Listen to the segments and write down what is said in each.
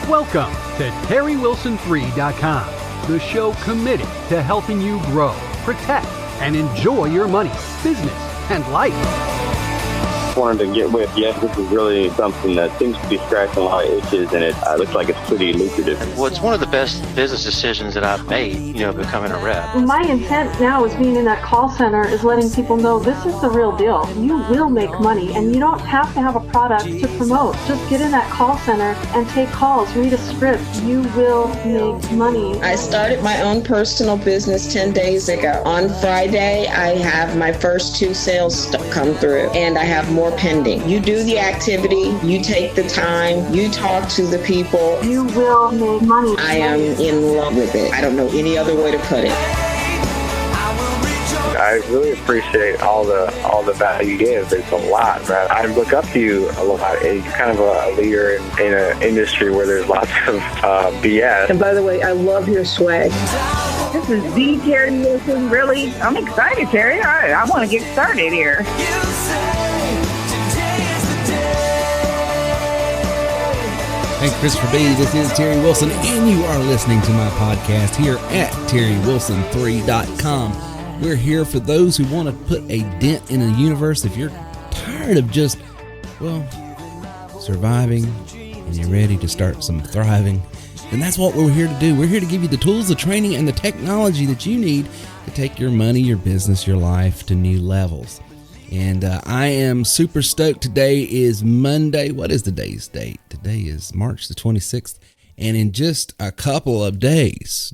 Welcome to TerryWilson3.com, the show committed to helping you grow, protect, and enjoy your money, business, and life. Wanted to get with you. This is really something that seems to be scratching a lot of itches, and it looks like it's pretty lucrative. Well, it's one of the best business decisions that I've made, becoming a rep. My intent now is being in that call center is letting people know this is the real deal. You will make money, and you don't have to have a product to promote. Just get in that call center and take calls, read a script. You will make money. I started my own personal business 10 days ago. On Friday, I have my first 2 sales come through, and I have more pending. You do the activity, you take the time, you talk to the people. You will make money. I am in love with it. I don't know any other way to put it. I really appreciate all the value you give. It's a lot, right? I look up to you a lot. You're kind of a leader in an industry where there's lots of BS. And by the way, I love your swag. This is the Terry Wilson. Really, I'm excited, Terry. I want to get started here. Thanks, Christopher B. This is Terry Wilson, and you are listening to my podcast here at TerryWilson3.com. We're here for those who want to put a dent in the universe. If you're tired of just, surviving, and you're ready to start some thriving, then that's what we're here to do. We're here to give you the tools, the training, and the technology that you need to take your money, your business, your life to new levels. And I am super stoked. Today is Monday. What is today's date? Today is March the 26th. And in just a couple of days,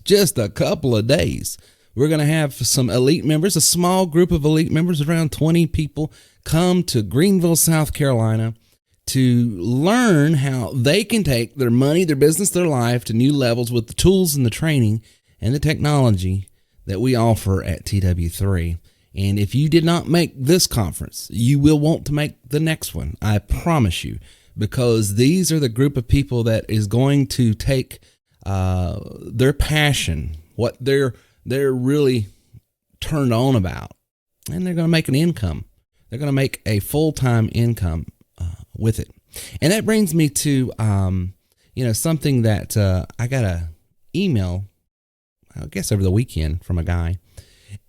we're going to have some elite members, a small group of elite members, around 20 people, come to Greenville, South Carolina to learn how they can take their money, their business, their life to new levels with the tools and the training and the technology that we offer at TW3. And if you did not make this conference, you will want to make the next one. I promise you, because these are the group of people that is going to take their passion, what they're really turned on about, and they're going to make an income. They're going to make a full-time income with it. And that brings me to something that I got an email, I guess over the weekend, from a guy.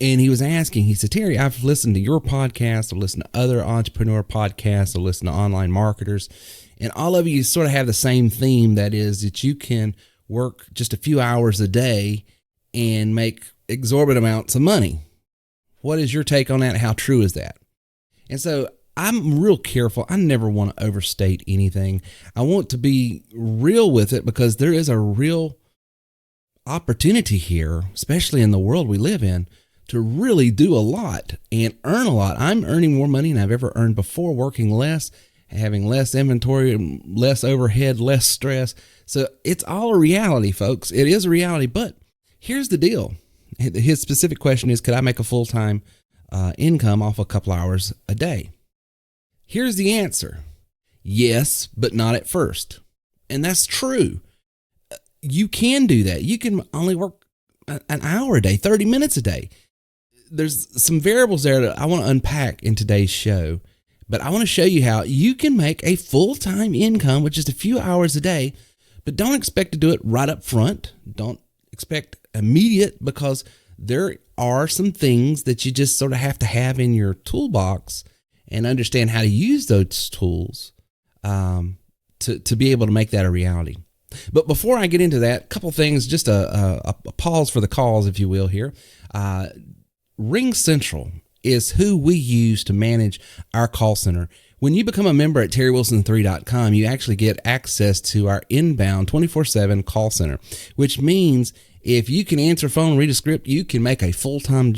And he was asking, he said, Terry, I've listened to your podcast, I've listened to other entrepreneur podcasts, I've listened to online marketers, and all of you sort of have the same theme, that is that you can work just a few hours a day and make exorbitant amounts of money. What is your take on that? How true is that? And so I'm real careful. I never want to overstate anything. I want to be real with it, because there is a real opportunity here, especially in the world we live in, to really do a lot and earn a lot. I'm earning more money than I've ever earned before, working less, having less inventory, less overhead, less stress. So it's all a reality, folks. It is a reality, but here's the deal. His specific question is, could I make a full-time income off a couple hours a day? Here's the answer. Yes, but not at first. And that's true. You can do that. You can only work an hour a day, 30 minutes a day. There's some variables there that I want to unpack in today's show, but I want to show you how you can make a full-time income with just a few hours a day, but don't expect to do it right up front. Don't expect immediate, because there are some things that you just sort of have to have in your toolbox and understand how to use those tools to be able to make that a reality. But before I get into that, a couple things, just a pause for the calls, if you will, here. Ring Central is who we use to manage our call center. When you become a member at TerryWilson3.com, you actually get access to our inbound 24/7 call center, which means if you can answer a phone, read a script, you can make a full-time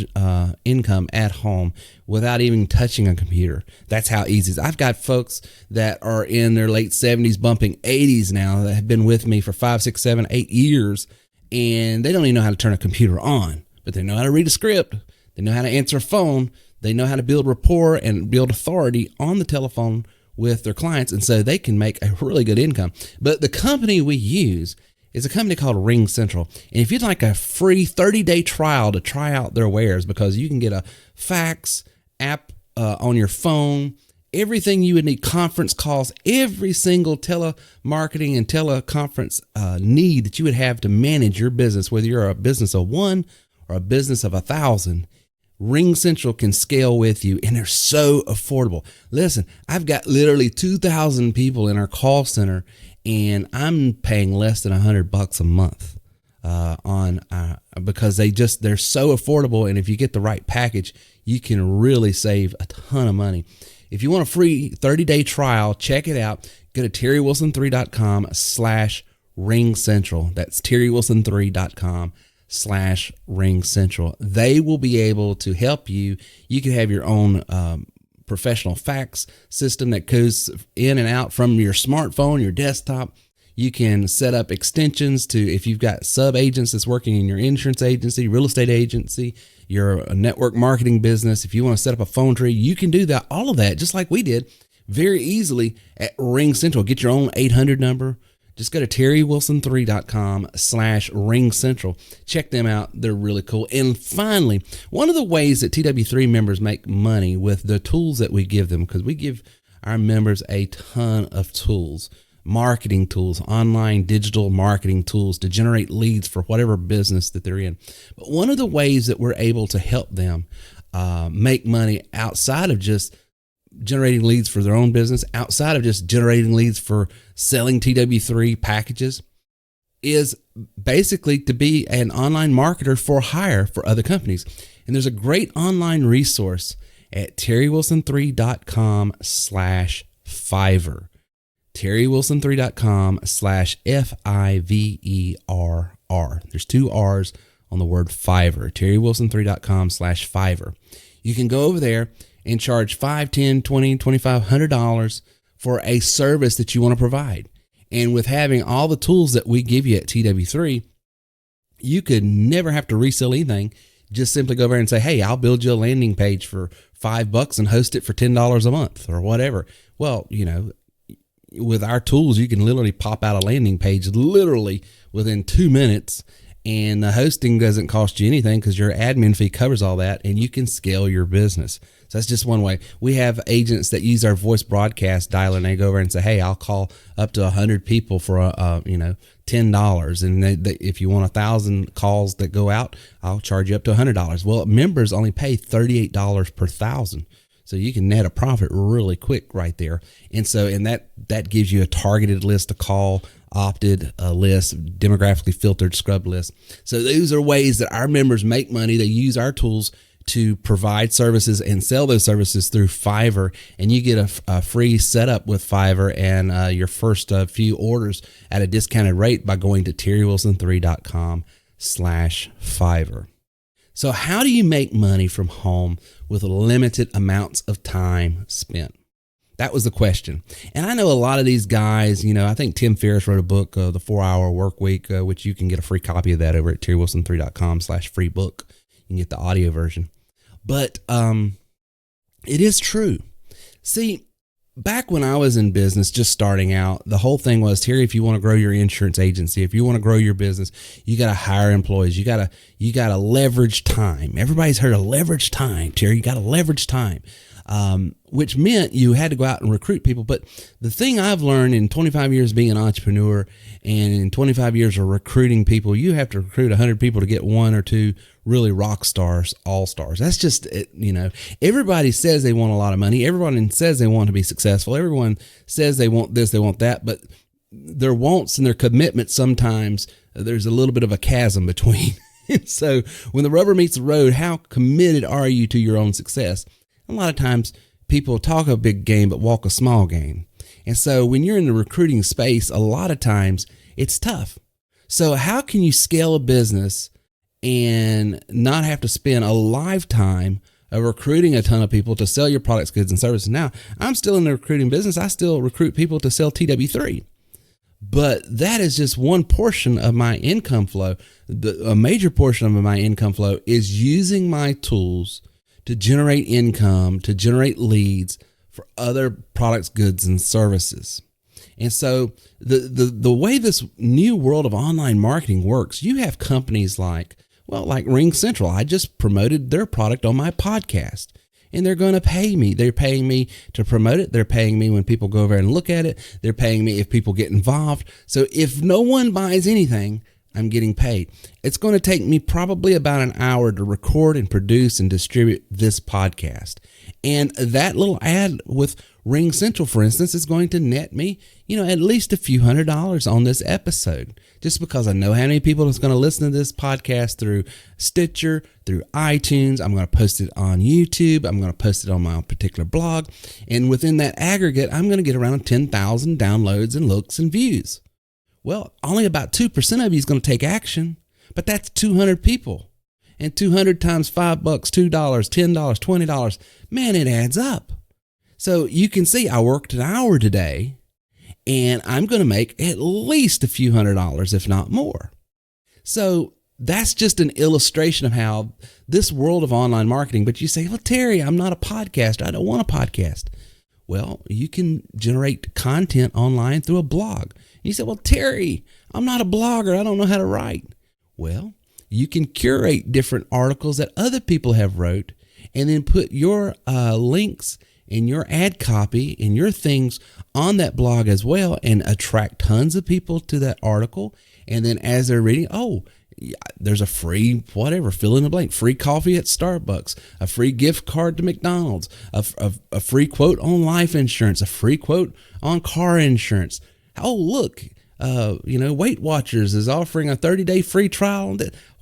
income at home without even touching a computer. That's how easy it is. I've got folks that are in their late 70s, bumping 80s now, that have been with me for 5, 6, 7, 8 years, and they don't even know how to turn a computer on, but they know how to read a script. They know how to answer a phone. They know how to build rapport and build authority on the telephone with their clients, and so they can make a really good income. But the company we use is a company called Ring Central. And if you'd like a free 30-day trial to try out their wares, because you can get a fax app on your phone, everything you would need, conference calls, every single telemarketing and teleconference need that you would have to manage your business, whether you're a business of one or a business of 1,000, RingCentral can scale with you, and they're so affordable. Listen, I've got literally 2,000 people in our call center, and I'm paying less than $100 a month because they're so affordable. And if you get the right package, you can really save a ton of money. If you want a free 30-day trial, check it out. Go to terrywilson3.com/RingCentral. That's terrywilson3.com/RingCentral. They will be able to help you. You can have your own professional fax system that goes in and out from your smartphone, your desktop. You can set up extensions to, if you've got sub agents that's working in your insurance agency, real estate agency, your network marketing business. If you want to set up a phone tree, you can do that. All of that, just like we did, very easily at RingCentral. Get your own 800 number. Just go to terrywilson3.com/RingCentral. Check them out. They're really cool. And finally, one of the ways that TW3 members make money with the tools that we give them, because we give our members a ton of tools, marketing tools, online digital marketing tools to generate leads for whatever business that they're in. But one of the ways that we're able to help them make money outside of just generating leads for their own business, outside of just generating leads for selling TW3 packages, is basically to be an online marketer for hire for other companies. And there's a great online resource at terrywilson3.com/Fiverr. terrywilson3.com/FIVERR. There's 2 R's on the word Fiverr. terrywilson3.com/Fiverr. You can go over there and charge $5, $10, $20, $25, $100 for a service that you want to provide. And with having all the tools that we give you at TW3, you could never have to resell anything. Just simply go over and say, hey, I'll build you a landing page for $5 and host it for $10 a month or whatever. Well, with our tools, you can literally pop out a landing page literally within 2 minutes, and the hosting doesn't cost you anything because your admin fee covers all that, and you can scale your business. So that's just one way. We have agents that use our voice broadcast dialer, and they go over and say, hey, I'll call up to 100 people for $10. And if you want 1,000 calls that go out, I'll charge you up to $100. Well, members only pay $38 per 1,000. So you can net a profit really quick right there. And that gives you a targeted list to call, opted list, demographically filtered scrub list. So those are ways that our members make money. They use our tools to provide services and sell those services through Fiverr. And you get a free setup with Fiverr and your first few orders at a discounted rate by going to terrywilson3.com/Fiverr. So how do you make money from home with limited amounts of time spent? That was the question. And I know a lot of these guys, I think Tim Ferriss wrote a book, The 4-Hour Work Week, which you can get a free copy of that over at terrywilson3.com/free book. You can get the audio version. But it is true. See, back when I was in business, just starting out, the whole thing was, Terry, if you want to grow your insurance agency, if you want to grow your business, you got to hire employees. You got to leverage time. Everybody's heard of leverage time, Terry. You got to leverage time, which meant you had to go out and recruit people. But the thing I've learned in 25 years being an entrepreneur and in 25 years of recruiting people, you have to recruit 100 people to get 1 or 2 really rock stars, all stars. That's just, everybody says they want a lot of money. Everyone says they want to be successful. Everyone says they want this, they want that, but their wants and their commitments, sometimes there's a little bit of a chasm between. So when the rubber meets the road, how committed are you to your own success? A lot of times people talk a big game, but walk a small game. And so when you're in the recruiting space, a lot of times it's tough. So how can you scale a business and not have to spend a lifetime of recruiting a ton of people to sell your products, goods, and services? Now, I'm still in the recruiting business. I still recruit people to sell TW3. But that is just one portion of my income flow. A major portion of my income flow is using my tools to generate income, to generate leads for other products, goods, and services. And so the way this new world of online marketing works, you have companies like RingCentral. I just promoted their product on my podcast. and they're going to pay me. They're paying me to promote it. They're paying me when people go over and look at it. They're paying me if people get involved. So if no one buys anything, I'm getting paid. It's going to take me probably about an hour to record and produce and distribute this podcast. And that little ad with Ring Central, for instance, is going to net me, at least a few $100s on this episode, just because I know how many people is going to listen to this podcast through Stitcher, through iTunes. I'm going to post it on YouTube. I'm going to post it on my particular blog. And within that aggregate, I'm going to get around 10,000 downloads and looks and views. Well, only about 2% of you is going to take action, but that's 200 people. And 200 times $5, $2, $10, $20, man, it adds up. So you can see I worked an hour today, and I'm going to make at least a few $100s, if not more. So that's just an illustration of how this world of online marketing, but you say, well, Terry, I'm not a podcaster. I don't want a podcast. Well, you can generate content online through a blog. You say, well, Terry, I'm not a blogger. I don't know how to write. Well, you can curate different articles that other people have wrote and then put your links and your ad copy and your things on that blog as well and attract tons of people to that article. And then as they're reading, there's a free whatever, fill in the blank, free coffee at Starbucks, a free gift card to McDonald's, a free quote on life insurance, a free quote on car insurance. Oh, look, Weight Watchers is offering a 30-day free trial.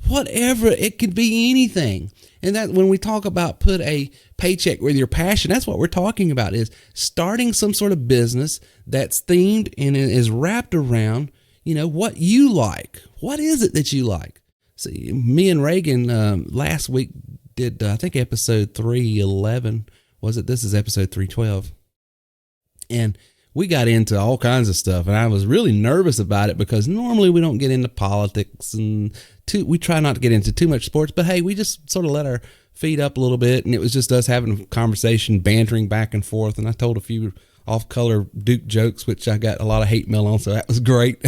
Whatever, it could be anything. And that when we talk about put a paycheck with your passion, that's what we're talking about, is starting some sort of business that's themed and is wrapped around, what you like. What is it that you like? So me and Reagan last week did, I think, episode 311. Was it? This is episode 312. And we got into all kinds of stuff, and I was really nervous about it because normally we don't get into politics and we try not to get into too much sports, but hey, we just sort of let our feet up a little bit, and it was just us having a conversation, bantering back and forth, and I told a few off-color Duke jokes, which I got a lot of hate mail on, so that was great.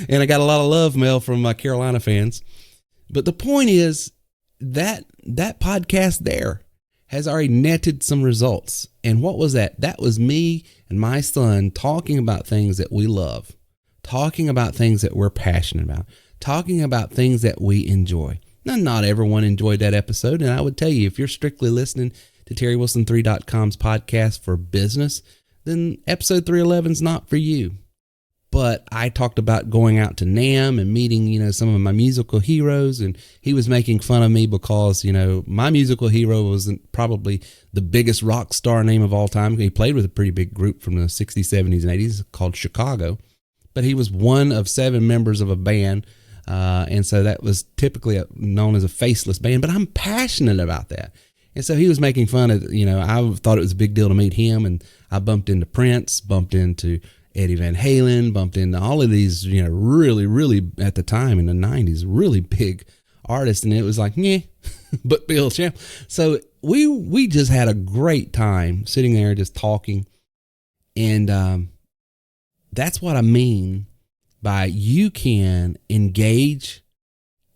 And I got a lot of love mail from Carolina fans. But the point is that podcast there has already netted some results. And what was that? That was me and my son talking about things that we love, talking about things that we're passionate about, talking about things that we enjoy. Now, not everyone enjoyed that episode. And I would tell you, if you're strictly listening to TerryWilson3.com's podcast for business, then episode 311 is not for you. But I talked about going out to NAMM and meeting, some of my musical heroes. And he was making fun of me because, my musical hero wasn't probably the biggest rock star name of all time. He played with a pretty big group from the 60s, 70s, and 80s called Chicago. But he was one of 7 members of a band. And so that was typically known as a faceless band. But I'm passionate about that. And so he was making fun of, I thought it was a big deal to meet him. And I bumped into Prince, bumped into Eddie Van Halen, bumped into all of these, really, really, at the time in the 90s, really big artists. And it was like, yeah, but Bill Champ. So we just had a great time sitting there just talking. And that's what I mean by you can engage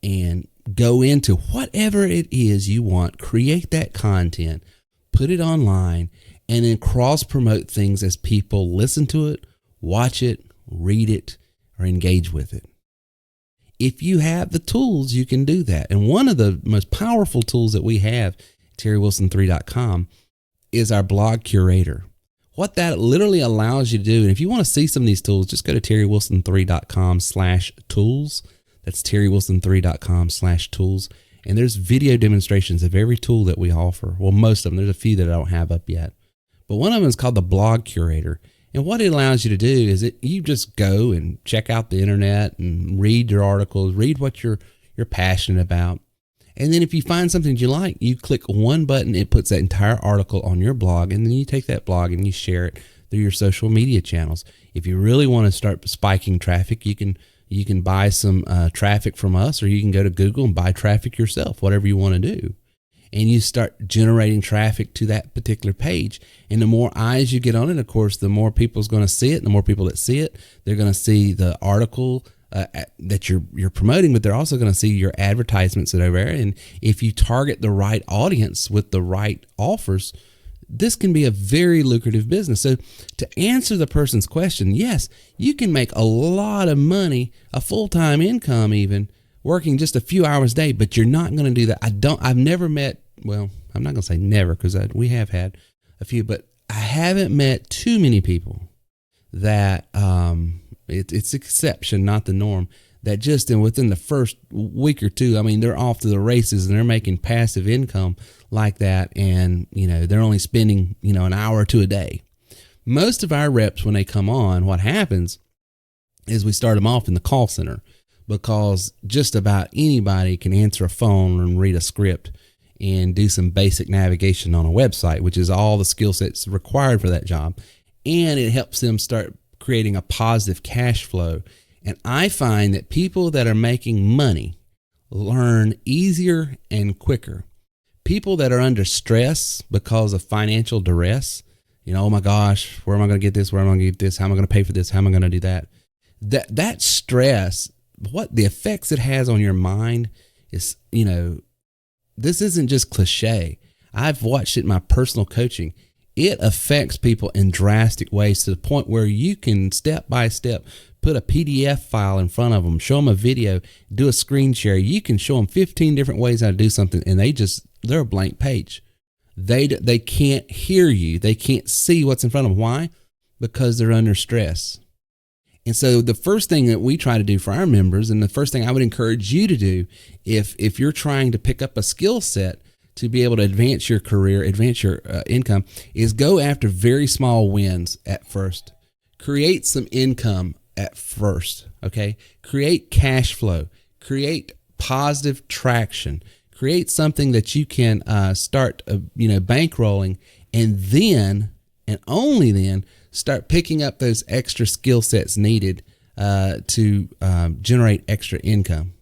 and go into whatever it is you want, create that content, put it online, and then cross-promote things as people listen to it, watch it, read it, or engage with it. If you have the tools, you can do that. And one of the most powerful tools that we have, TerryWilson3.com, is our blog curator. What that literally allows you to do, and if you want to see some of these tools, just go to TerryWilson3.com/tools. That's TerryWilson3.com/tools. And there's video demonstrations of every tool that we offer. Well, most of them. There's a few that I don't have up yet. But one of them is called the blog curator. And what it allows you to do is you just go and check out the internet and read your articles, read what you're passionate about. And then if you find something that you like, you click one button, it puts that entire article on your blog, and then you take that blog and you share it through your social media channels. If you really want to start spiking traffic, you can buy some traffic from us, or you can go to Google and buy traffic yourself, whatever you want to do. And you start generating traffic to that particular page. And the more eyes you get on it, of course, the more people's going to see it. And the more people that see it, they're going to see the article that you're promoting, but they're also going to see your advertisements that are there. And if you target the right audience with the right offers, this can be a very lucrative business. So to answer the person's question, yes, you can make a lot of money, a full-time income even, working just a few hours a day, but you're not going to do that. I've never met, well, I'm not going to say never, because we have had a few, but I haven't met too many people that, it's exception, not the norm, that just within the first week or two, I mean, they're off to the races and they're making passive income like that. And, they're only spending, an hour or two a day. Most of our reps, when they come on, what happens is we start them off in the call center, because just about anybody can answer a phone and read a script and do some basic navigation on a website, which is all the skill sets required for that job. And it helps them start creating a positive cash flow. And I find that people that are making money learn easier and quicker. People that are under stress because of financial duress, oh my gosh, where am I going to get this? Where am I going to get this? How am I going to pay for this? How am I going to do that? That stress, what the effects it has on your mind is, this isn't just cliche. I've watched it in my personal coaching. It affects people in drastic ways, to the point where you can step by step put a PDF file in front of them, show them a video, do a screen share. You can show them 15 different ways how to do something, and they're a blank page. They can't hear you. They can't see what's in front of them. Why? Because they're under stress. And so the first thing that we try to do for our members, and the first thing I would encourage you to do if you're trying to pick up a skill set to be able to advance your career, advance your income, is go after very small wins at first. Create some income at first, okay? Create cash flow. Create positive traction. Create something that you can start, bankrolling, and then, and only then, start picking up those extra skill sets needed to generate extra income.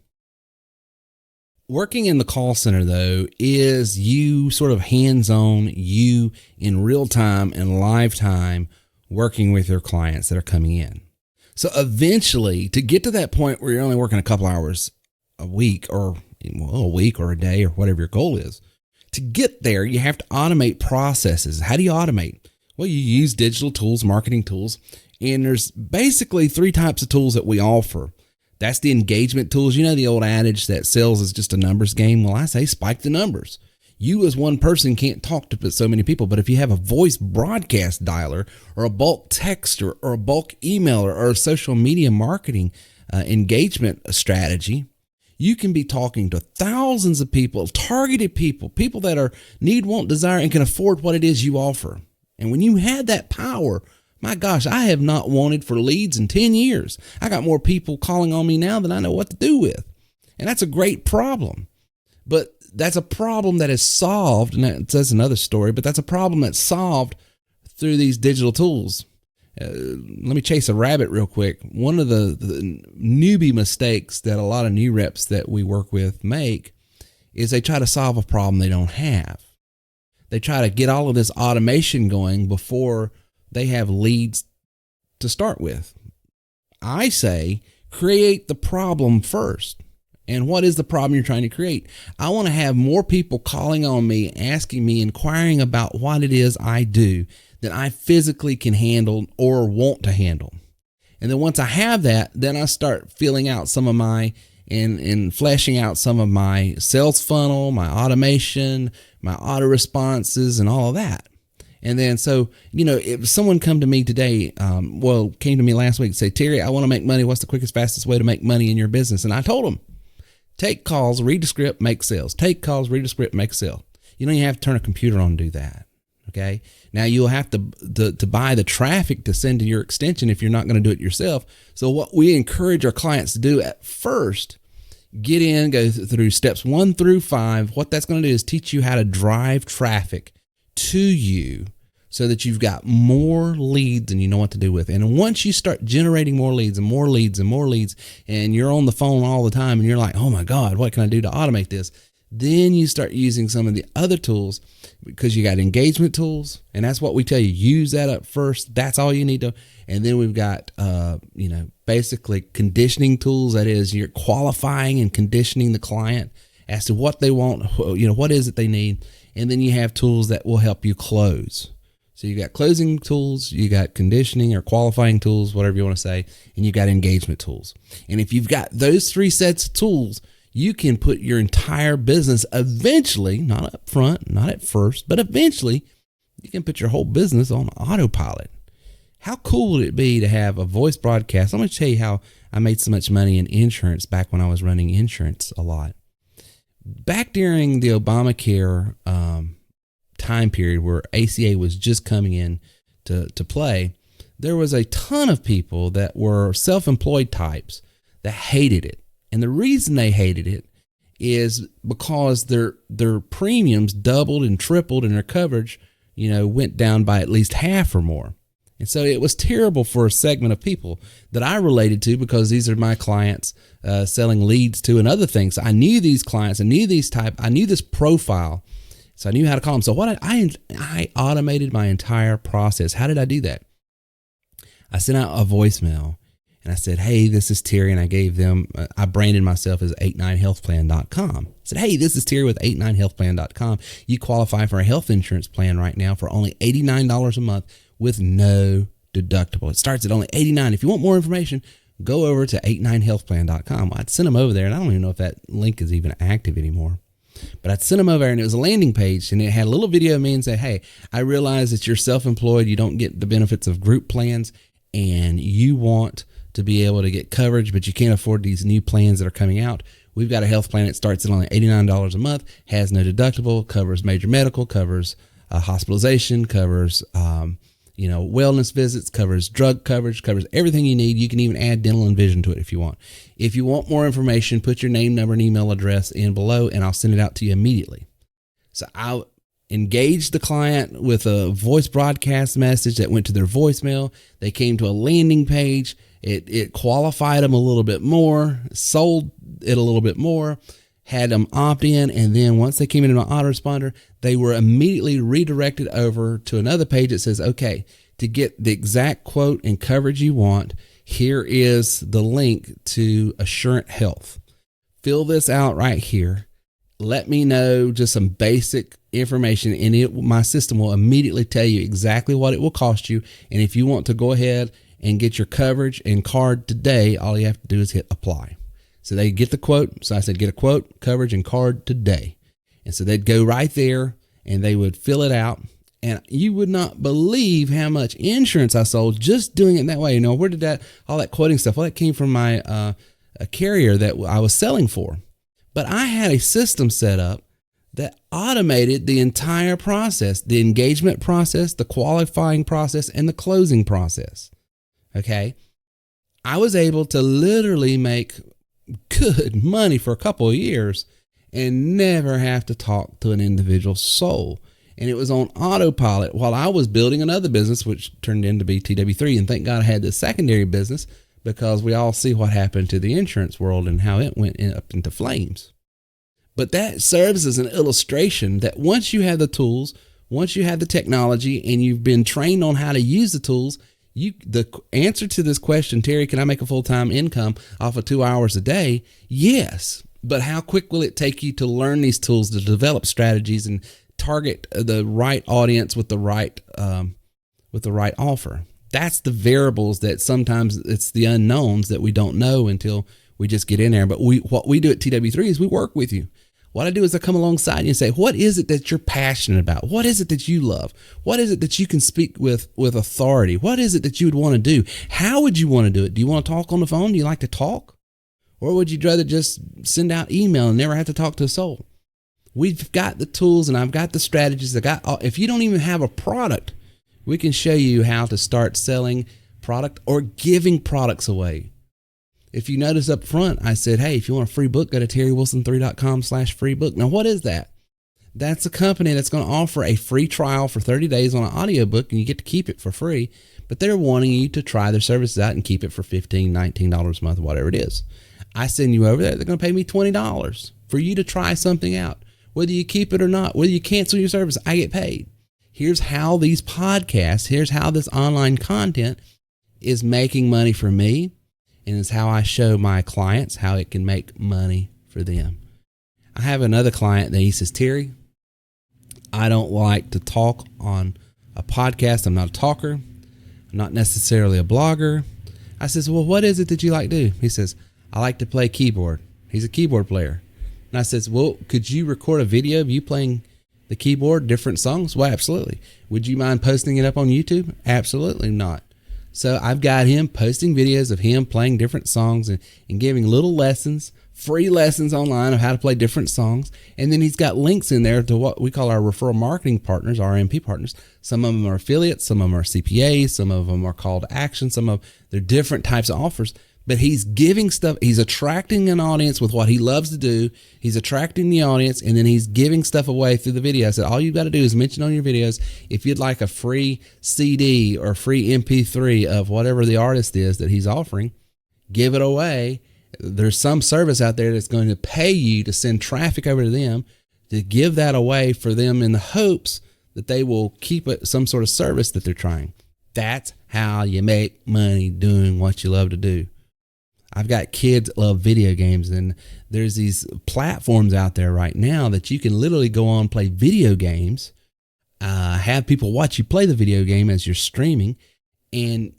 Working in the call center, though, is you sort of hands-on, you in real time and live time working with your clients that are coming in. So eventually, to get to that point where you're only working a couple hours a week, or a week or a day, or whatever your goal is, to get there, you have to automate processes. How do you automate? Well, you use digital tools, marketing tools, and there's basically 3 types of tools that we offer. That's the engagement tools. The old adage that sales is just a numbers game. Well, I say spike the numbers. You as one person can't talk to so many people, but if you have a voice broadcast dialer, or a bulk texter, or a bulk emailer, or a social media marketing engagement strategy, you can be talking to thousands of people, targeted people that are need, want, desire, and can afford what it is you offer. And when you had that power, my gosh, I have not wanted for leads in 10 years. I got more people calling on me now than I know what to do with. And that's a great problem. But that's a problem that is solved, and that's another story, but that's a problem that's solved through these digital tools. Let me chase a rabbit real quick. One of the newbie mistakes that a lot of new reps that we work with make is they try to solve a problem they don't have. They try to get all of this automation going before they have leads to start with. I say create the problem first. And what is the problem you're trying to create? I want to have more people calling on me, asking me, inquiring about what it is I do that I physically can handle or want to handle. And then once I have that, then I start filling out some of my and fleshing out some of my sales funnel, my automation, my auto responses, and all of that. And then, so, if someone come to me today, came to me last week and say, Terry, I want to make money. What's the quickest, fastest way to make money in your business? And I told them, take calls, read the script, make sales. Take calls, read the script, make sales. You don't even have to turn a computer on to do that. Okay. Now you'll have to buy the traffic to send to your extension if you're not going to do it yourself. So what we encourage our clients to do at first, get in, go through steps 1 through 5. What that's going to do is teach you how to drive traffic to you so that you've got more leads and you know what to do with. And once you start generating more leads and more leads and more leads, and you're on the phone all the time and you're like, oh my God, what can I do to automate this? Then you start using some of the other tools because you got engagement tools. And that's what we tell you. Use that up first. That's all you need to. And then we've got, basically conditioning tools. That is, you're qualifying and conditioning the client as to what they want, what is it they need. And then you have tools that will help you close. So you got closing tools, you got conditioning or qualifying tools, whatever you want to say, and you got engagement tools. And if you've got those 3 sets of tools, you can put your entire business eventually, not up front, not at first, but eventually you can put your whole business on autopilot. How cool would it be to have a voice broadcast? I'm going to tell you how I made so much money in insurance back when I was running insurance a lot. Back during the Obamacare time period where ACA was just coming in to play, there was a ton of people that were self-employed types that hated it. And the reason they hated it is because their premiums doubled and tripled and their coverage, went down by at least half or more. And so it was terrible for a segment of people that I related to because these are my clients selling leads to and other things. I knew these clients, I knew this profile. So I knew how to call them. So what I automated my entire process. How did I do that? I sent out a voicemail and I said, hey, this is Terry. And I gave them, I branded myself as 89healthplan.com. I said, hey, this is Terry with 89healthplan.com. You qualify for a health insurance plan right now for only $89 a month with no deductible. It starts at only $89. If you want more information, go over to 89healthplan.com. I'd send them over there, and I don't even know if that link is even active anymore. But I'd send them over, and it was a landing page, and it had a little video of me and say, hey, I realize that you're self-employed, you don't get the benefits of group plans, and you want to be able to get coverage, but you can't afford these new plans that are coming out. We've got a health plan that starts at only $89 a month, has no deductible, covers major medical, covers hospitalization, covers wellness visits, covers drug coverage, covers everything you need. You can even add dental and vision to it if you want. If you want more information, put your name, number, and email address in below, and I'll send it out to you immediately. So I'll engage the client with a voice broadcast message that went to their voicemail. They came to a landing page. It qualified them a little bit more, sold it a little bit more, had them opt in, and then once they came into my autoresponder, they were immediately redirected over to another page that says, okay, to get the exact quote and coverage you want, here is the link to Assurant Health. Fill this out right here. Let me know just some basic information, and my system will immediately tell you exactly what it will cost you. And if you want to go ahead and get your coverage and card today, all you have to do is hit apply. So they get the quote. So I said, get a quote, coverage, and card today. And so they'd go right there and they would fill it out. And you would not believe how much insurance I sold just doing it that way. Where did all that quoting stuff? Well, that came from my a carrier that I was selling for. But I had a system set up that automated the entire process, the engagement process, the qualifying process, and the closing process. Okay. I was able to literally make good money for a couple of years and never have to talk to an individual soul. And it was on autopilot while I was building another business, which turned into be TW3. And thank God I had this secondary business, because we all see what happened to the insurance world and how it went up into flames. But that serves as an illustration that once you have the tools, once you have the technology, and you've been trained on how to use the tools, the answer to this question, Terry, can I make a full-time income off of 2 hours a day? Yes. But how quick will it take you to learn these tools, to develop strategies and target the right audience with the right offer? That's the variables that sometimes it's the unknowns that we don't know until we just get in there. But what we do at TW3 is we work with you. What I do is I come alongside you and say, what is it that you're passionate about? What is it that you love? What is it that you can speak with authority? What is it that you would want to do? How would you want to do it? Do you want to talk on the phone? Do you like to talk? Or would you rather just send out email and never have to talk to a soul? We've got the tools and I've got the strategies. If you don't even have a product, we can show you how to start selling product or giving products away. If you notice up front, I said, hey, if you want a free book, go to terrywilson3.com/free book. Now, what is that? That's a company that's going to offer a free trial for 30 days on an audiobook, and you get to keep it for free. But they're wanting you to try their services out and keep it for $15, $19 a month, whatever it is. I send you over there. They're going to pay me $20 for you to try something out. Whether you keep it or not, whether you cancel your service, I get paid. Here's how these podcasts, here's how this online content is making money for me, and it's how I show my clients how it can make money for them. I have another client that he says, Terry, I don't like to talk on a podcast. I'm not a talker. I'm not necessarily a blogger. I says, well, what is it that you like to do? He says, I like to play keyboard. He's a keyboard player. And I says, well, could you record a video of you playing the keyboard, different songs? Well, absolutely. Would you mind posting it up on YouTube? Absolutely not. So I've got him posting videos of him playing different songs and giving little lessons, free lessons online of how to play different songs. And then he's got links in there to what we call our referral marketing partners, our MP partners. Some of them are affiliates, some of them are CPAs, some of them are call to action, they're different types of offers. But he's giving stuff, he's attracting an audience with what he loves to do. He's attracting the audience, and then he's giving stuff away through the video. I said, all you've got to do is mention on your videos if you'd like a free CD or free MP3 of whatever the artist is that he's offering, give it away. There's some service out there that's going to pay you to send traffic over to them to give that away for them in the hopes that they will keep it some sort of service that they're trying. That's how you make money doing what you love to do. I've got kids that love video games, and there's these platforms out there right now that you can literally go on, play video games, have people watch you play the video game as you're streaming, and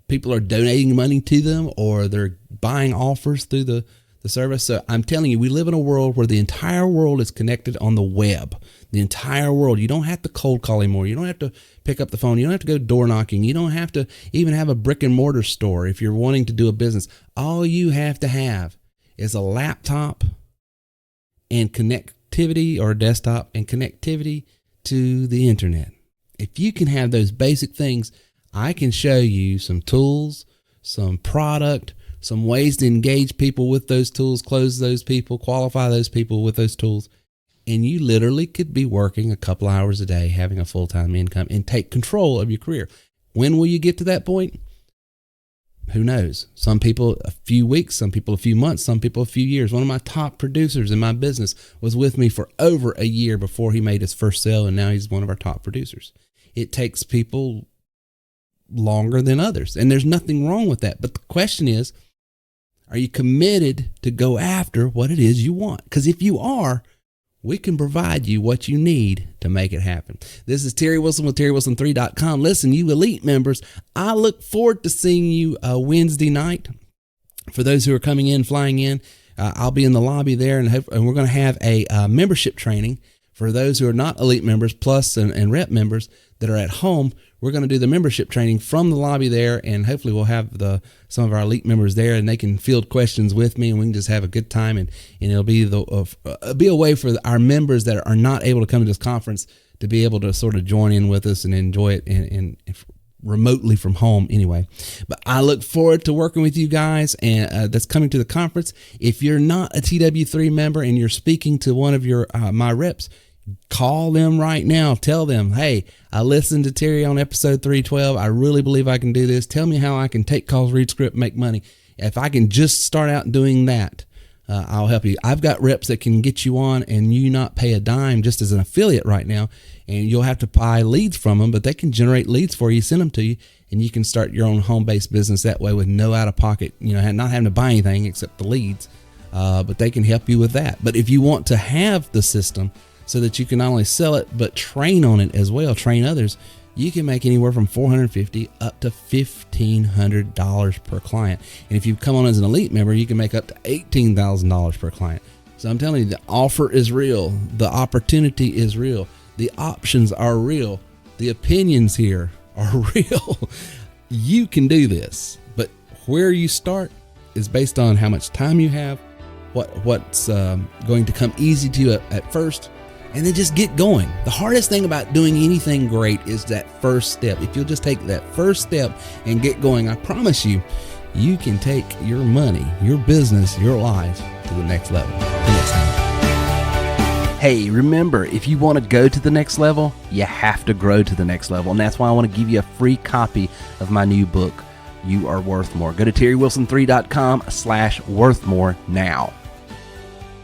people are donating money to them, or they're buying offers through the service. So I'm telling you, we live in a world where the entire world is connected on the web. The entire world. You don't have to cold call anymore. You don't have to pick up the phone. You don't have to go door knocking. You don't have to even have a brick and mortar store if you're wanting to do a business. All you have to have is a laptop and connectivity, or a desktop and connectivity to the internet. If you can have those basic things, I can show you some tools, some product, some ways to engage people with those tools, close those people, qualify those people with those tools. And you literally could be working a couple hours a day, having a full-time income, and take control of your career. When will you get to that point? Who knows? Some people a few weeks, some people a few months, some people a few years. One of my top producers in my business was with me for over a year before he made his first sale, and now he's one of our top producers. It takes people longer than others, and there's nothing wrong with that. But the question is, are you committed to go after what it is you want? Because if you are, we can provide you what you need to make it happen. This is Terry Wilson with TerryWilson3.com. Listen, you elite members, I look forward to seeing you Wednesday night. For those who are coming in, flying in, I'll be in the lobby there, and we're going to have a membership training for those who are not elite members, plus and rep members that are at home. We're going to do the membership training from the lobby there, and hopefully we'll have some of our elite members there, and they can field questions with me, and we can just have a good time, and it'll be be a way for our members that are not able to come to this conference to be able to sort of join in with us and enjoy it and remotely from home anyway. But I look forward to working with you guys, and that's coming to the conference. If you're not a TW3 member and you're speaking to one of your my reps, call them right now. Tell them, hey, I listened to Terry on episode 312. I really believe I can do this. Tell me how I can take calls, read script, make money. If I can just start out doing that, I'll help you. I've got reps that can get you on and you not pay a dime just as an affiliate right now. And you'll have to buy leads from them, but they can generate leads for you, send them to you, and you can start your own home-based business that way with no out-of-pocket, not having to buy anything except the leads. But they can help you with that. But if you want to have the system so that you can not only sell it, but train on it as well, train others, you can make anywhere from $450 up to $1,500 per client. And if you come on as an elite member, you can make up to $18,000 per client. So I'm telling you, the offer is real. The opportunity is real. The options are real. The opinions here are real. You can do this, but where you start is based on how much time you have, what's going to come easy to you at first, and then just get going. The hardest thing about doing anything great is that first step. If you'll just take that first step and get going, I promise you, you can take your money, your business, your life to the next level. Next time. Hey, remember, if you want to go to the next level, you have to grow to the next level. And that's why I want to give you a free copy of my new book, You Are Worth More. Go to TerryWilson3.com/worthmore now.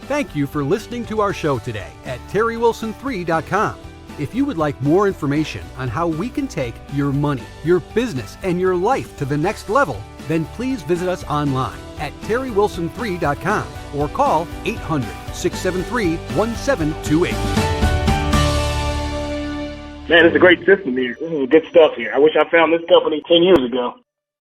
Thank you for listening to our show today at terrywilson3.com. If you would like more information on how we can take your money, your business, and your life to the next level, then please visit us online at terrywilson3.com or call 800-673-1728. Man, it's a great system here. This is good stuff here. I wish I found this company 10 years ago.